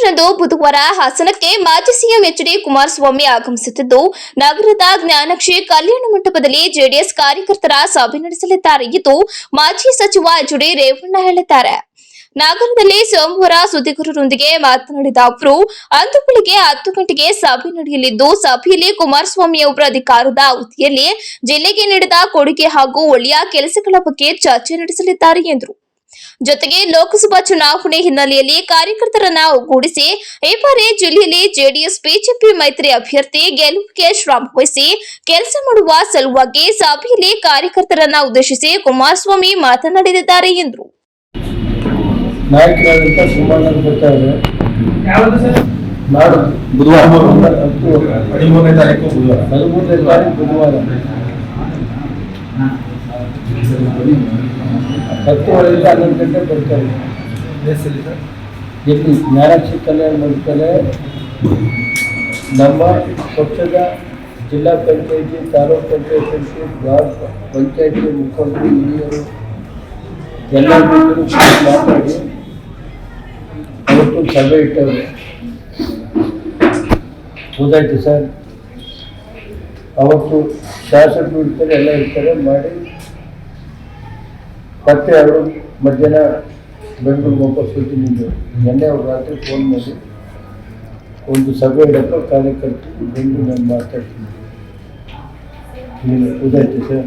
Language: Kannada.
ರಂದು ಬುಧವಾರ ಹಾಸನಕ್ಕೆ ಮಾಜಿ ಸಿಎಂ ಎಚ್.ಡಿ. ಕುಮಾರಸ್ವಾಮಿ ಆಗಮಿಸುತ್ತಿದ್ದು ನಗರದ ಜ್ಞಾನಶ್ರೀ ಕಲ್ಯಾಣ ಮಂಟಪದಲ್ಲಿ ಜೆಡಿಎಸ್ ಕಾರ್ಯಕರ್ತರ ಸಭೆ ನಡೆಸಲಿದ್ದಾರೆ ಎಂದು ಮಾಜಿ ಸಚಿವ ಎಚ್.ಡಿ. ರೇವಣ್ಣ ಹೇಳಿದ್ದಾರೆ. ನಗರದಲ್ಲಿ ಸೋಮವಾರ ಸುದ್ದಿಗಾರರೊಂದಿಗೆ ಮಾತನಾಡಿದ ಅವರು, ಅಂದು ಬೆಳಿಗ್ಗೆ 10 ಗಂಟೆಗೆ ಸಭೆ ನಡೆಯಲಿದ್ದು, ಸಭೆಯಲ್ಲಿ ಕುಮಾರಸ್ವಾಮಿ ಅವರ ಅಧಿಕಾರದ ಅವಧಿಯಲ್ಲಿ ಜಿಲ್ಲೆಗೆ ನೀಡಿದ ಕೊಡುಗೆ ಹಾಗೂ ಒಳ್ಳೆಯ ಕೆಲಸಗಳ ಬಗ್ಗೆ ಚರ್ಚೆ ನಡೆಸಲಿದ್ದಾರೆ ಎಂದರು. ಜೊತೆಗೆ ಲೋಕಸಭಾ ಚುನಾವಣೆ ಹಿನ್ನೆಲೆಯಲ್ಲಿ ಕಾರ್ಯಕರ್ತರನ್ನ ಒಗ್ಗೂಡಿಸಿ ಈ ಬಾರಿ ಜಿಲ್ಲೆಯಲ್ಲಿ ಜೆಡಿಎಸ್ ಬಿಜೆಪಿ ಮೈತ್ರಿ ಅಭ್ಯರ್ಥಿ ಗೆಲುವಿಗೆ ಶ್ರಮವಹಿಸಿ ಕೆಲಸ ಮಾಡುವ ಸಲುವಾಗಿ ಸಭೆಯಲ್ಲಿ ಕಾರ್ಯಕರ್ತರನ್ನ ಉದ್ದೇಶಿಸಿ ಕುಮಾರಸ್ವಾಮಿ ಮಾತನಾಡಲಿದ್ದಾರೆ ಎಂದರು. ಬುಧವಾರ 13ನೇ ತಾರೀಕು ಬುಧವಾರ 10:30ರಿಂದ 11 ಗಂಟೆ ಬರ್ತಾರೆ. ಇಲ್ಲಿ ಜ್ಞಾನಶ್ರೀ ಕಲ್ಯಾಣ ಮಂಟಪದಲ್ಲಿ ನಮ್ಮ ಪಕ್ಷದ ಜಿಲ್ಲಾ ಪಂಚಾಯಿತಿ, ತಾಲೂಕು ಪಂಚಾಯತಿ, ಬ್ಲಾಕ್ ಪಂಚಾಯಿತಿ ಮುಖಂಡರು, ಹಿರಿಯರು ಎಲ್ಲ ಮಾತಾಡಿ ಅವತ್ತು ಸಭೆ ಇಟ್ಟವರು. ಗೊತ್ತಾಯ್ತು ಸರ್. ಅವತ್ತು ಶಾಸಕರು ಇರ್ತಾರೆ, ಎಲ್ಲ ಇರ್ತಾರೆ ಮಾಡಿ ಮತ್ತೆ ಅವರು ಮಧ್ಯಾಹ್ನ ಬೆಂಗಳೂರು ವಾಪಸ್ ಹೋಗ್ತೀನಿ. ನೆನ್ನೆ ಅವ್ರು ರಾತ್ರಿ ಫೋನ್ ಮಾಡಿ ಒಂದು ಸಭೆ ಇಡಕ್ಕೆ ಕಾರ್ಯಕರ್ತರು ಬಂದು ನಾನು ಮಾತಾಡ್ತೀನಿ. ಗೊತ್ತಾಯ್ತು ಸರ್.